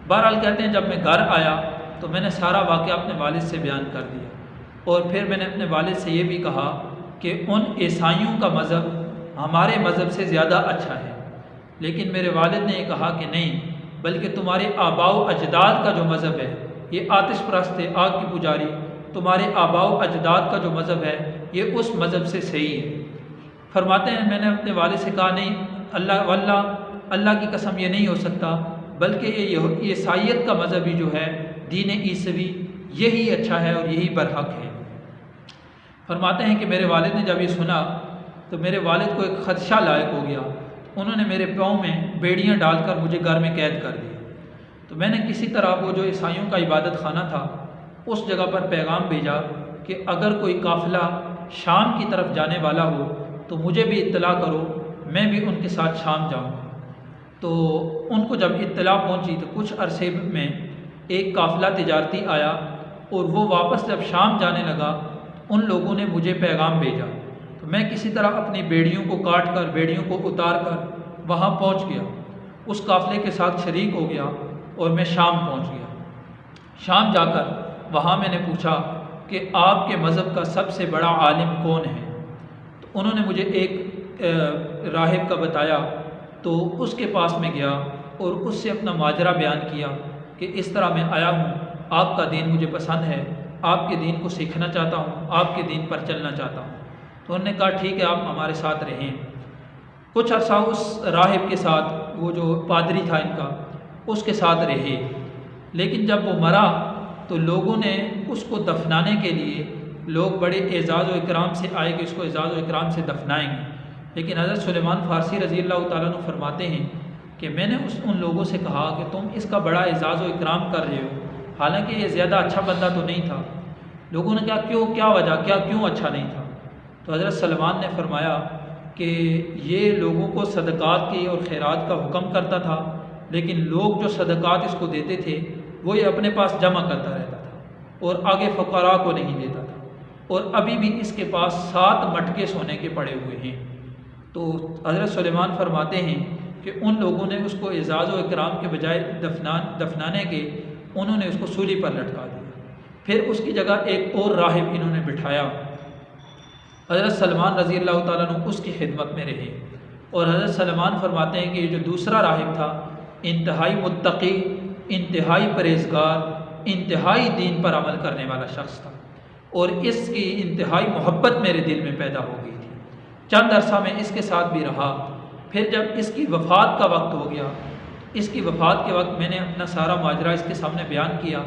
بہرحال کہتے ہیں جب میں گھر آیا تو میں نے سارا واقعہ اپنے والد سے بیان کر دیا، اور پھر میں نے اپنے والد سے یہ بھی کہا کہ ان عیسائیوں کا مذہب ہمارے مذہب سے زیادہ اچھا ہے، لیکن میرے والد نے یہ کہا کہ نہیں، بلکہ تمہارے آباء و اجداد کا جو مذہب ہے، یہ آتش پرست ہے، آگ کی پجاری، تمہارے آباء و اجداد کا جو مذہب ہے یہ اس مذہب سے صحیح ہے۔ فرماتے ہیں میں نے اپنے والد سے کہا نہیں، اللہ واللہ، اللہ کی قسم یہ نہیں ہو سکتا، بلکہ یہ عیسائیت کا مذہب ہی جو ہے، دین عیسوی، یہی اچھا ہے اور یہی برحق ہے۔ فرماتے ہیں کہ میرے والد نے جب یہ سنا تو میرے والد کو ایک خدشہ لاحق ہو گیا، انہوں نے میرے پاؤں میں بیڑیاں ڈال کر مجھے گھر میں قید کر دیا۔ تو میں نے کسی طرح وہ جو عیسائیوں کا عبادت خانہ تھا اس جگہ پر پیغام بھیجا کہ اگر کوئی قافلہ شام کی طرف جانے والا ہو تو مجھے بھی اطلاع کرو، میں بھی ان کے ساتھ شام جاؤں۔ تو ان کو جب اطلاع پہنچی تو کچھ عرصے میں ایک قافلہ تجارتی آیا، اور وہ واپس جب شام جانے لگا ان لوگوں نے مجھے پیغام بھیجا، تو میں کسی طرح اپنی بیڑیوں کو کاٹ کر، بیڑیوں کو اتار کر وہاں پہنچ گیا، اس قافلے کے ساتھ شریک ہو گیا اور میں شام پہنچ گیا۔ شام جا کر وہاں میں نے پوچھا کہ آپ کے مذہب کا سب سے بڑا عالم کون ہے؟ تو انہوں نے مجھے ایک راہب کا بتایا، تو اس کے پاس میں گیا اور اس سے اپنا ماجرا بیان کیا کہ اس طرح میں آیا ہوں، آپ کا دین مجھے پسند ہے، آپ کے دین کو سیکھنا چاہتا ہوں، آپ کے دین پر چلنا چاہتا ہوں۔ تو انہوں نے کہا ٹھیک ہے، آپ ہمارے ساتھ رہیں۔ کچھ عرصہ اس راہب کے ساتھ، وہ جو پادری تھا ان کا، اس کے ساتھ رہے، لیکن جب وہ مرا تو لوگوں نے اس کو دفنانے کے لیے، لوگ بڑے اعزاز و اکرام سے آئے کہ اس کو اعزاز و اکرام سے دفنائیں گے، لیکن حضرت سلیمان فارسی رضی اللہ تعالیٰ عنہ فرماتے ہیں کہ میں نے ان لوگوں سے کہا کہ تم اس کا بڑا اعزاز و اکرام کر رہے ہو، حالانکہ یہ زیادہ اچھا بندہ تو نہیں تھا۔ لوگوں نے کہا کیا وجہ، کیوں اچھا نہیں تھا؟ تو حضرت سلمان نے فرمایا کہ یہ لوگوں کو صدقات کی اور خیرات کا حکم کرتا تھا، لیکن لوگ جو صدقات اس کو دیتے تھے وہ یہ اپنے پاس جمع کرتا رہتا تھا اور آگے فقراء کو نہیں دیتا تھا، اور ابھی بھی اس کے پاس 7 مٹکے سونے کے پڑے ہوئے ہیں۔ تو حضرت سلیمان فرماتے ہیں کہ ان لوگوں نے اس کو اعزاز و اکرام کے بجائے دفنانے کے، انہوں نے اس کو سولی پر لٹکا دیا۔ پھر اس کی جگہ ایک اور راہب انہوں نے بٹھایا، حضرت سلمان رضی اللہ تعالیٰ عنہ اس کی خدمت میں رہے، اور حضرت سلمان فرماتے ہیں کہ یہ جو دوسرا راہب تھا انتہائی متقی، انتہائی پرہیزگار، انتہائی دین پر عمل کرنے والا شخص تھا، اور اس کی انتہائی محبت میرے دل میں پیدا ہو گئی تھی۔ چند عرصہ میں اس کے ساتھ بھی رہا۔ پھر جب اس کی وفات کا وقت ہو گیا، اس کی وفات کے وقت میں نے اپنا سارا ماجرا اس کے سامنے بیان کیا،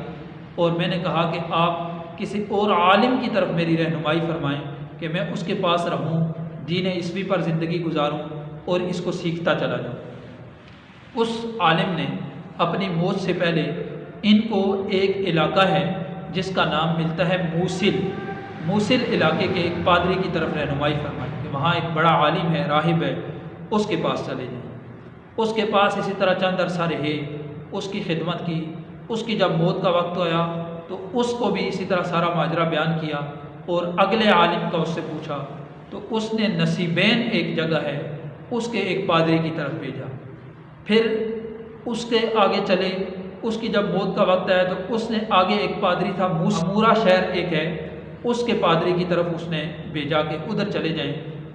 اور میں نے کہا کہ آپ کسی اور عالم کی طرف میری رہنمائی فرمائیں کہ میں اس کے پاس رہوں، دین عیسوی پر زندگی گزاروں اور اس کو سیکھتا چلا جاؤں۔ اس عالم نے اپنی موت سے پہلے ان کو ایک علاقہ ہے جس کا نام ملتا ہے موصل علاقے کے ایک پادری کی طرف رہنمائی فرمائی کہ وہاں ایک بڑا عالم ہے، راہب ہے، اس کے پاس چلے جائیں۔ اس کے پاس اسی طرح چند عرصہ رہے، اس کی خدمت کی۔ اس کی جب موت کا وقت آیا تو اس کو بھی اسی طرح سارا ماجرا بیان کیا، اور اگلے عالم کا اس سے پوچھا، تو اس نے نصیبین ایک جگہ ہے، اس کے ایک پادری کی طرف بھیجا۔ پھر اس کے آگے چلے، اس کی جب موت کا وقت آیا تو اس نے آگے ایک پادری تھا، مورا شہر ایک ہے، اس کے پادری کی طرف اس نے بھیجا کہ ادھر چلے جائیں،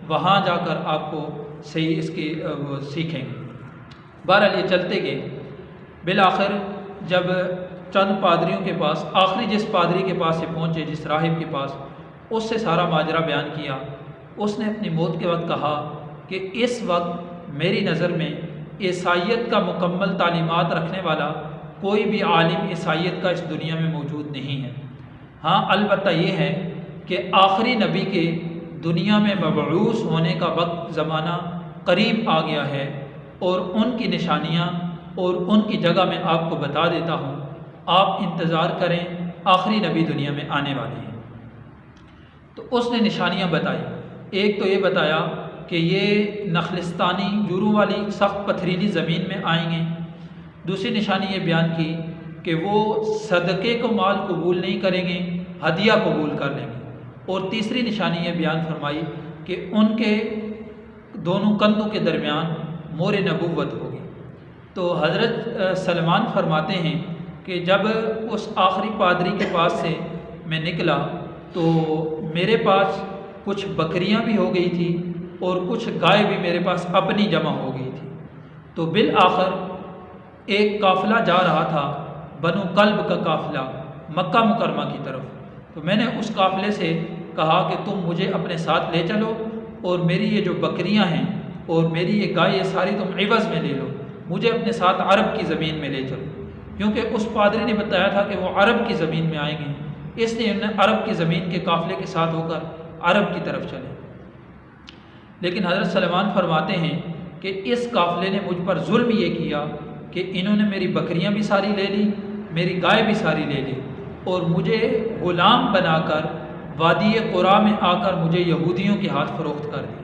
وہاں جا کر آپ کو صحیح اس کی سیکھیں گے۔ بہرحال یہ چلتے گئے، بالآخر جب چند پادریوں کے پاس، آخری جس پادری کے پاس یہ پہنچے، جس راہب کے پاس، اس سے سارا ماجرا بیان کیا۔ اس نے اپنی موت کے وقت کہا کہ اس وقت میری نظر میں عیسائیت کا مکمل تعلیمات رکھنے والا کوئی بھی عالم عیسائیت کا اس دنیا میں موجود نہیں ہے۔ ہاں البتہ یہ ہے کہ آخری نبی کے دنیا میں مبعوث ہونے کا وقت، زمانہ قریب آ گیا ہے، اور ان کی نشانیاں اور ان کی جگہ میں آپ کو بتا دیتا ہوں، آپ انتظار کریں، آخری نبی دنیا میں آنے والے ہیں۔ تو اس نے نشانیاں بتائی۔ ایک تو یہ بتایا کہ یہ نخلستانی جوروں والی سخت پتھریلی زمین میں آئیں گے۔ دوسری نشانی یہ بیان کی کہ وہ صدقے کو مال قبول نہیں کریں گے، ہدیہ قبول کر لیں گے۔ اور تیسری نشانی یہ بیان فرمائی کہ ان کے دونوں کندھوں کے درمیان مور نبوت ہوگی۔ تو حضرت سلمان فرماتے ہیں کہ جب اس آخری پادری کے پاس سے میں نکلا تو میرے پاس کچھ بکریاں بھی ہو گئی تھی اور کچھ گائے بھی میرے پاس اپنی جمع ہو گئی تھی۔ تو بالآخر ایک قافلہ جا رہا تھا، بنو کلب کا قافلہ، مکہ مکرمہ کی طرف۔ تو میں نے اس قافلے سے کہا کہ تم مجھے اپنے ساتھ لے چلو اور میری یہ جو بکریاں ہیں اور میری یہ گائے یہ ساری تم عوض میں لے لو، مجھے اپنے ساتھ عرب کی زمین میں لے چلو، کیونکہ اس پادری نے بتایا تھا کہ وہ عرب کی زمین میں آئیں گے، اس لیے انہوں نے عرب کی زمین کے قافلے کے ساتھ ہو کر عرب کی طرف چلے۔ لیکن حضرت سلمان فرماتے ہیں کہ اس قافلے نے مجھ پر ظلم یہ کیا کہ انہوں نے میری بکریاں بھی ساری لے لی، میری گائے بھی ساری لے لی، اور مجھے غلام بنا کر وادی قرا میں آ کر مجھے یہودیوں کے ہاتھ فروخت کر دیا۔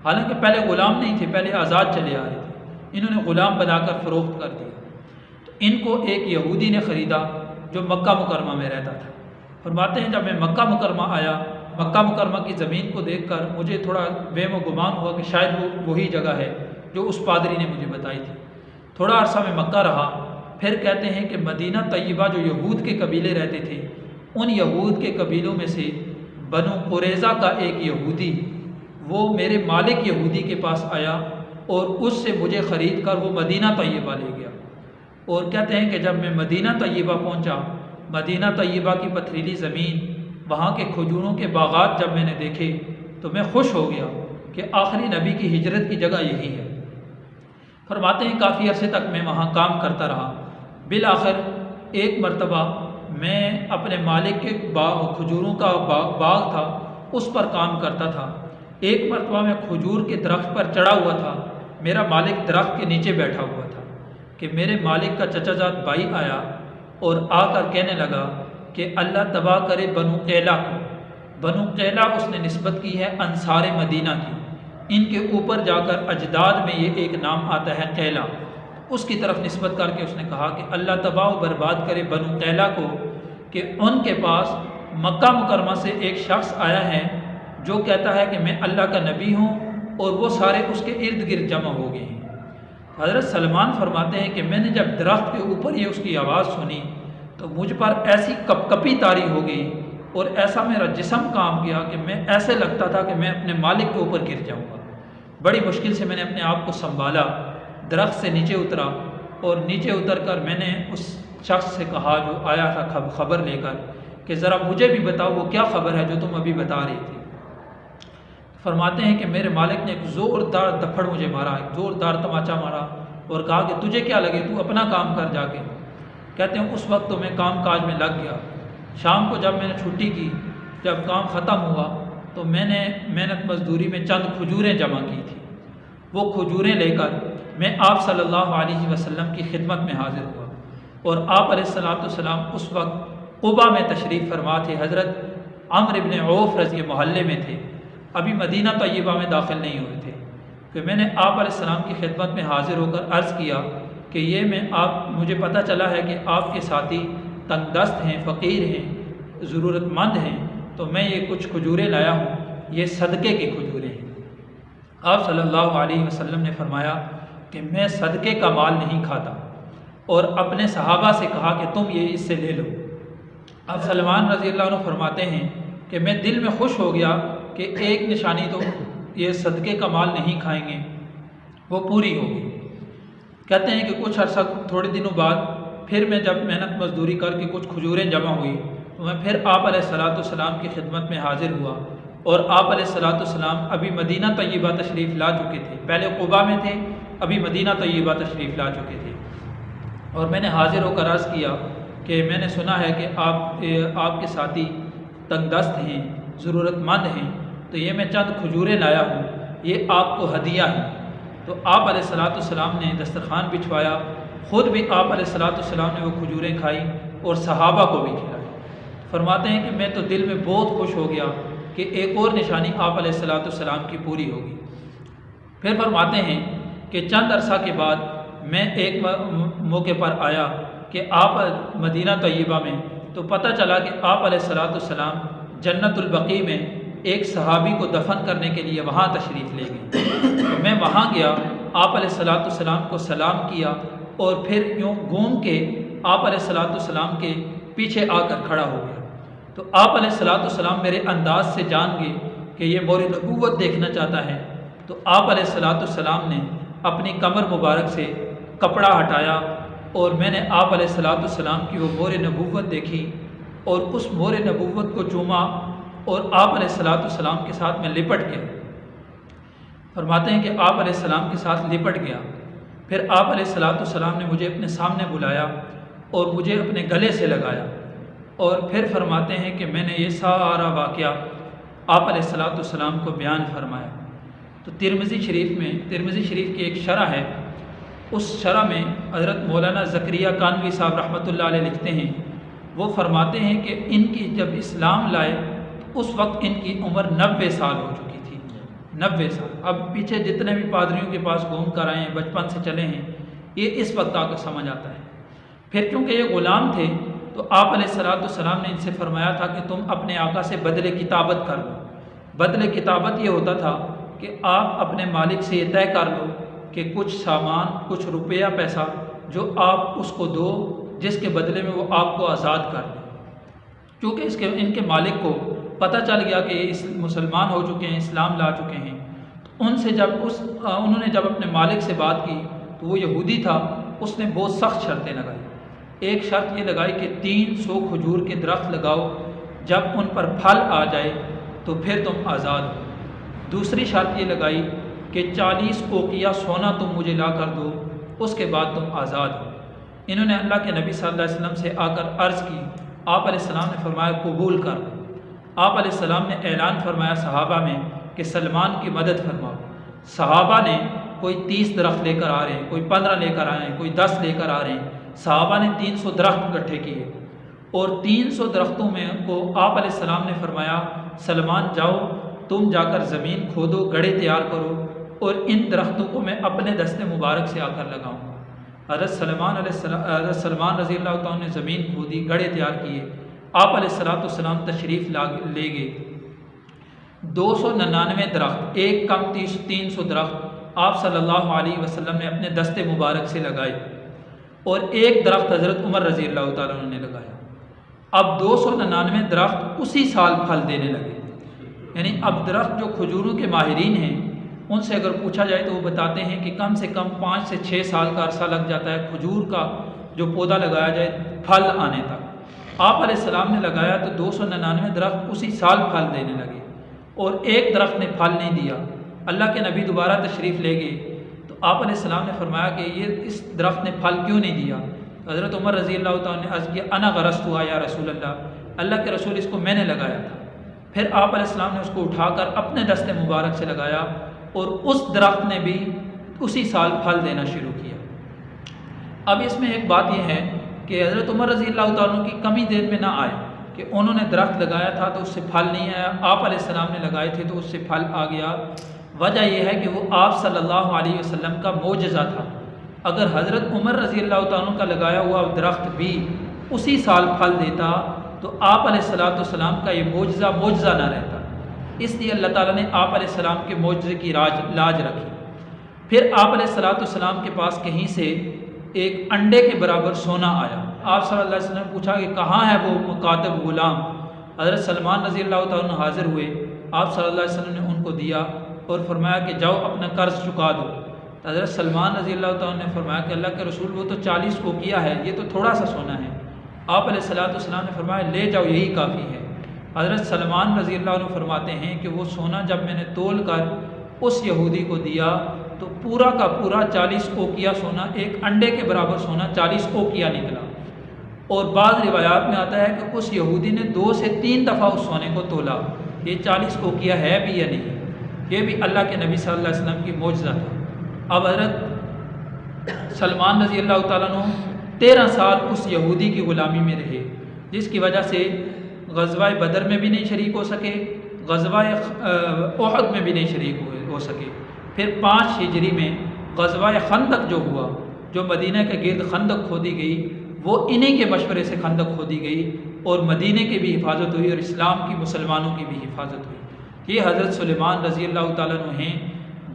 حالانکہ پہلے غلام نہیں تھے، پہلے آزاد چلے آ رہے تھے، انہوں نے غلام بنا کر فروخت کر دیا۔ تو ان کو ایک یہودی نے خریدا جو مکہ مکرمہ میں رہتا تھا۔ فرماتے ہیں جب میں مکہ مکرمہ آیا، مکہ مکرمہ کی زمین کو دیکھ کر مجھے تھوڑا وہم و گمان ہوا کہ شاید وہ وہی جگہ ہے جو اس پادری نے مجھے بتائی تھی۔ تھوڑا عرصہ میں مکہ رہا، پھر کہتے ہیں کہ مدینہ طیبہ جو یہود کے قبیلے رہتے تھے، ان یہود کے قبیلوں میں سے بنو قریظہ کا ایک یہودی، وہ میرے مالک یہودی کے پاس آیا اور اس سے مجھے خرید کر وہ مدینہ طیبہ لے گیا۔ اور کہتے ہیں کہ جب میں مدینہ طیبہ پہنچا، مدینہ طیبہ کی پتھریلی زمین، وہاں کے کھجوروں کے باغات جب میں نے دیکھے تو میں خوش ہو گیا کہ آخری نبی کی ہجرت کی جگہ یہی ہے۔ فرماتے ہیں کافی عرصے تک میں وہاں کام کرتا رہا۔ بالآخر ایک مرتبہ میں اپنے مالک کے کھجوروں کا باغ تھا، اس پر کام کرتا تھا۔ ایک مرتبہ میں کھجور کے درخت پر چڑھا ہوا تھا، میرا مالک درخت کے نیچے بیٹھا ہوا تھا کہ میرے مالک کا چچا زاد بھائی آیا اور آ کر کہنے لگا کہ اللہ تباہ کرے بنو قیلہ کو۔ بنو قیلہ اس نے نسبت کی ہے انصار مدینہ کی، ان کے اوپر جا کر اجداد میں یہ ایک نام آتا ہے قیلہ، اس کی طرف نسبت کر کے اس نے کہا کہ اللہ تباہ و برباد کرے بنو قیلہ کو کہ ان کے پاس مکہ مکرمہ سے ایک شخص آیا ہے جو کہتا ہے کہ میں اللہ کا نبی ہوں، اور وہ سارے اس کے ارد گرد جمع ہو گئے ہیں۔ حضرت سلمان فرماتے ہیں کہ میں نے جب درخت کے اوپر یہ اس کی آواز سنی تو مجھ پر ایسی کپ کپی طاری ہو گئی اور ایسا میرا جسم کام کیا کہ میں ایسے لگتا تھا کہ میں اپنے مالک کے اوپر گر جاؤں گا۔ بڑی مشکل سے میں نے اپنے آپ کو سنبھالا، درخت سے نیچے اترا اور نیچے اتر کر میں نے اس شخص سے کہا جو آیا تھا خبر لے کر کہ ذرا مجھے بھی بتاؤ وہ کیا خبر ہے جو تم ابھی بتا رہی تھی۔ فرماتے ہیں کہ میرے مالک نے ایک زوردار دپڑ مجھے مارا، ایک زوردار تماچا مارا اور کہا کہ تجھے کیا لگے، تو اپنا کام کر جا کے۔ کہتے ہیں اس وقت تو میں کام کاج میں لگ گیا۔ شام کو جب میں نے چھٹی کی، جب کام ختم ہوا تو میں نے محنت مزدوری میں چند کھجوریں جمع کی تھی، وہ کھجوریں لے کر میں آپ صلی اللہ علیہ وسلم کی خدمت میں حاضر ہوا، اور آپ علیہ السلام اس وقت قبا میں تشریف فرما تھے۔ حضرت عمرو بن عوف رضی محلے میں تھے، ابھی مدینہ طیبہ میں داخل نہیں ہوئے تھے، کہ میں نے آپ علیہ السلام کی خدمت میں حاضر ہو کر عرض کیا کہ مجھے پتہ چلا ہے کہ آپ کے ساتھی تنگ دست ہیں، فقیر ہیں، ضرورت مند ہیں، تو میں یہ کچھ کھجوریں لایا ہوں، یہ صدقے کی کھجوریں ہیں۔ آپ صلی اللہ علیہ وسلم نے فرمایا کہ میں صدقے کا مال نہیں کھاتا، اور اپنے صحابہ سے کہا کہ تم یہ اس سے لے لو۔ اب سلمان رضی اللہ عنہ فرماتے ہیں کہ میں دل میں خوش ہو گیا کہ ایک نشانی تو یہ صدقے کا مال نہیں کھائیں گے وہ پوری ہوگی۔ کہتے ہیں کہ کچھ عرصہ تھوڑے دنوں بعد پھر میں جب محنت مزدوری کر کے کچھ کھجوریں جمع ہوئی تو میں پھر آپ علیہ السلام کی خدمت میں حاضر ہوا، اور آپ علیہ السلام ابھی مدینہ طیبہ تشریف لا چکے تھے، پہلے قبا میں تھے، ابھی مدینہ طیبہ تشریف لا چکے تھے، اور میں نے حاضر ہو کر عرض کیا کہ میں نے سنا ہے کہ آپ کے ساتھی تنگ دست ہیں، ضرورت مند ہیں، تو یہ میں چند کھجوریں لایا ہوں، یہ آپ کو ہدیہ ہے۔ تو آپ علیہ السلام نے دسترخوان بچھوایا، خود بھی آپ علیہ السلام نے وہ کھجوریں کھائی اور صحابہ کو بھی کھلائی۔ فرماتے ہیں کہ میں تو دل میں بہت خوش ہو گیا کہ ایک اور نشانی آپ علیہ السلام کی پوری ہوگی۔ پھر فرماتے ہیں کہ چند عرصہ کے بعد میں ایک موقع پر آیا کہ آپ مدینہ طیبہ میں، تو پتہ چلا کہ آپ علیہ السلام جنت البقیع میں ایک صحابی کو دفن کرنے کے لیے وہاں تشریف لے گئے۔ میں وہاں گیا، آپ علیہ السلام کو سلام کیا، اور پھر یوں گھوم کے آپ علیہ السلام کے پیچھے آ کر کھڑا ہو گیا۔ تو آپ علیہ السلام میرے انداز سے جان گئے کہ یہ مور نبوت دیکھنا چاہتا ہے، تو آپ علیہ السلام نے اپنی کمر مبارک سے کپڑا ہٹایا اور میں نے آپ علیہ السلام کی وہ مور نبوت دیکھی اور اس مور نبوت کو چوما اور آپ علیہ السلام کے ساتھ میں لپٹ گیا۔ فرماتے ہیں کہ آپ علیہ السلام کے ساتھ لپٹ گیا، پھر آپ علیہ السلام نے مجھے اپنے سامنے بلایا اور مجھے اپنے گلے سے لگایا، اور پھر فرماتے ہیں کہ میں نے یہ سارا واقعہ آپ علیہ السلام کو بیان فرمایا۔ تو ترمذی شریف کی ایک شرح ہے، اس شرح میں حضرت مولانا زکریا کانوی صاحب رحمۃ اللہ علیہ لکھتے ہیں، وہ فرماتے ہیں کہ ان کی جب اسلام لائے تو اس وقت ان کی عمر 90 سال ہو چکی تھی، 90 سال۔ اب پیچھے جتنے بھی پادریوں کے پاس گھوم کر آئے ہیں، بچپن سے چلے ہیں، یہ اس وقت آ کر سمجھ آتا ہے۔ پھر چونکہ یہ غلام تھے تو آپ علیہ السلام نے ان سے فرمایا تھا کہ تم اپنے آقا سے بدل کتابت کر لو۔ بدل کتابت یہ ہوتا تھا کہ آپ اپنے مالک سے یہ طے کر لو کہ کچھ سامان، کچھ روپیہ پیسہ جو آپ اس کو دو، جس کے بدلے میں وہ آپ کو آزاد کر دے۔ چونکہ ان کے مالک کو پتہ چل گیا کہ یہ مسلمان ہو چکے ہیں، اسلام لا چکے ہیں، تو ان سے انہوں نے جب اپنے مالک سے بات کی تو وہ یہودی تھا، اس نے بہت سخت شرطیں لگائی۔ ایک شرط یہ لگائی کہ 300 کھجور کے درخت لگاؤ، جب ان پر پھل آ جائے تو پھر تم آزاد ہو۔ دوسری شرط یہ لگائی کہ 40 اوقیہ سونا تم مجھے لا کر دو، اس کے بعد تم آزاد ہو۔ انہوں نے اللہ کے نبی صلی اللہ علیہ وسلم سے آ کر عرض کی، آپ علیہ السلام نے فرمایا قبول کر۔ آپ علیہ السلام نے اعلان فرمایا صحابہ میں کہ سلمان کی مدد فرماؤ۔ صحابہ نے کوئی 30 درخت لے کر آ رہے ہیں، کوئی 15 لے کر آئے ہیں، کوئی 10 لے کر آ رہے ہیں۔ صحابہ نے 300 درخت اکٹھے کیے اور 300 درختوں میں کو آپ علیہ السلام نے فرمایا سلمان جاؤ، تم جا کر زمین کھودو، گڑھے تیار کرو اور ان درختوں کو میں اپنے دست مبارک سے آ کر لگاؤں گا۔ حضرت سلمان رضی اللہ تعالیٰ نے زمین کھودی، گڑھے تیار کیے، آپ علیہ السلام تشریف لے گئے۔ 299 درخت، ایک کم 300 درخت آپ صلی اللہ علیہ وسلم نے اپنے دست مبارک سے لگائے اور ایک درخت حضرت عمر رضی اللہ تعالیٰ عنہ نے لگایا۔ اب 299 درخت اسی سال پھل دینے لگے، یعنی اب درخت جو کھجوروں کے ماہرین ہیں ان سے اگر پوچھا جائے تو وہ بتاتے ہیں کہ کم سے کم 5 سے 6 سال کا عرصہ لگ جاتا ہے کھجور کا جو پودا لگایا جائے پھل آنے تک۔ آپ علیہ السلام نے لگایا تو 299 درخت اسی سال پھل دینے لگے اور ایک درخت نے پھل نہیں دیا۔ اللہ کے نبی دوبارہ تشریف لے گئے تو آپ علیہ السلام نے فرمایا کہ یہ اس درخت نے پھل کیوں نہیں دیا؟ حضرت عمر رضی اللہ تعالیٰ نے عرض کیا انا غرست ہوا یا رسول اللہ کے رسول، اس کو میں نے لگایا تھا۔ پھر آپ علیہ السلام نے اس کو اٹھا کر اپنے دست مبارک سے لگایا اور اس درخت نے بھی اسی سال پھل دینا شروع کیا۔ اب اس میں ایک بات یہ ہے کہ حضرت عمر رضی اللہ تعالیٰ کی کمی دیر میں نہ آئے کہ انہوں نے درخت لگایا تھا تو اس سے پھل نہیں آیا، آپ علیہ السلام نے لگائے تھے تو اس سے پھل آ گیا۔ وجہ یہ ہے کہ وہ آپ صلی اللہ علیہ وسلم کا معجزہ تھا۔ اگر حضرت عمر رضی اللہ تعالیٰ کا لگایا ہوا درخت بھی اسی سال پھل دیتا تو آپ علیہ السلام کا یہ معجزہ نہ رہتا، اس لیے اللہ تعالیٰ نے آپ علیہ السلام کے معجزے کی لاج رکھی۔ پھر آپ علیہ السلام کے پاس کہیں سے ایک انڈے کے برابر سونا آیا۔ آپ صلی اللہ علیہ وسلم نے پوچھا کہ کہاں ہے وہ مکاتب غلام؟ حضرت سلمان رضی اللہ تعالیٰ حاضر ہوئے، آپ صلی اللہ علیہ وسلم نے ان کو دیا اور فرمایا کہ جاؤ اپنا قرض چکا دو۔ حضرت سلمان رضی اللہ تعالیٰ نے فرمایا کہ اللہ کے رسول وہ تو 40 اوقیہ ہے، یہ تو تھوڑا سا سونا ہے۔ آپ علیہ السلام نے فرمایا لے جاؤ، یہی کافی ہے۔ حضرت سلمان رضی اللہ عنہ فرماتے ہیں کہ وہ سونا جب میں نے تول کر اس یہودی کو دیا تو پورا کا پورا 40 اوقیہ سونا، ایک انڈے کے برابر سونا 40 اوقیہ نکلا۔ اور بعض روایات میں آتا ہے کہ اس یہودی نے 2 سے 3 دفعہ اس سونے کو تولا، یہ 40 اوقیہ ہے بھی یا نہیں۔ یہ بھی اللہ کے نبی صلی اللہ علیہ وسلم کی معجزہ تھا۔ اب حضرت سلمان رضی اللہ تعالیٰ عنہ 13 سال اس یہودی کی غلامی میں رہے، جس کی وجہ سے غزوہ بدر میں بھی نہیں شریک ہو سکے، غزوہ احد میں بھی نہیں شریک ہو سکے۔ پھر 5 ہجری میں غزوہ خندق جو ہوا، جو مدینہ کے گرد خندق کھودی گئی، وہ انہی کے مشورے سے خندق کھودی گئی اور مدینہ کی بھی حفاظت ہوئی اور اسلام کی، مسلمانوں کی بھی حفاظت ہوئی۔ یہ حضرت سلیمان رضی اللہ تعالیٰ عنہ ہیں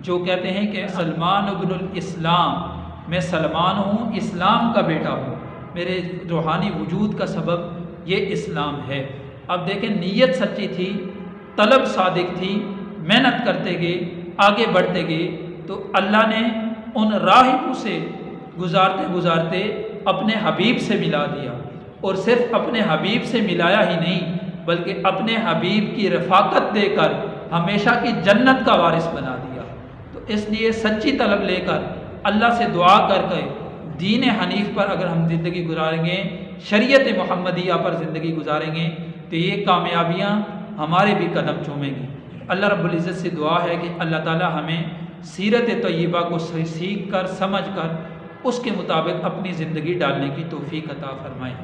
جو کہتے ہیں کہ سلمان ابن الاسلام، میں سلمان ہوں، اسلام کا بیٹا ہوں، میرے روحانی وجود کا سبب یہ اسلام ہے۔ اب دیکھیں نیت سچی تھی طلب صادق تھی، محنت کرتے گئے، آگے بڑھتے گئے، تو اللہ نے ان راہبوں سے گزارتے گزارتے اپنے حبیب سے ملا دیا، اور صرف اپنے حبیب سے ملایا ہی نہیں بلکہ اپنے حبیب کی رفاقت دے کر ہمیشہ کی جنت کا وارث بنا دیا۔ تو اس لیے سچی طلب لے کر اللہ سے دعا کر کے دین حنیف پر اگر ہم زندگی گزاریں گے، شریعت محمدیہ پر زندگی گزاریں گے، تو یہ کامیابیاں ہمارے بھی قدم چومیں گی۔ اللہ رب العزت سے دعا ہے کہ اللہ تعالی ہمیں سیرت طیبہ کو سیکھ کر سمجھ کر اس کے مطابق اپنی زندگی ڈالنے کی توفیق عطا فرمائے۔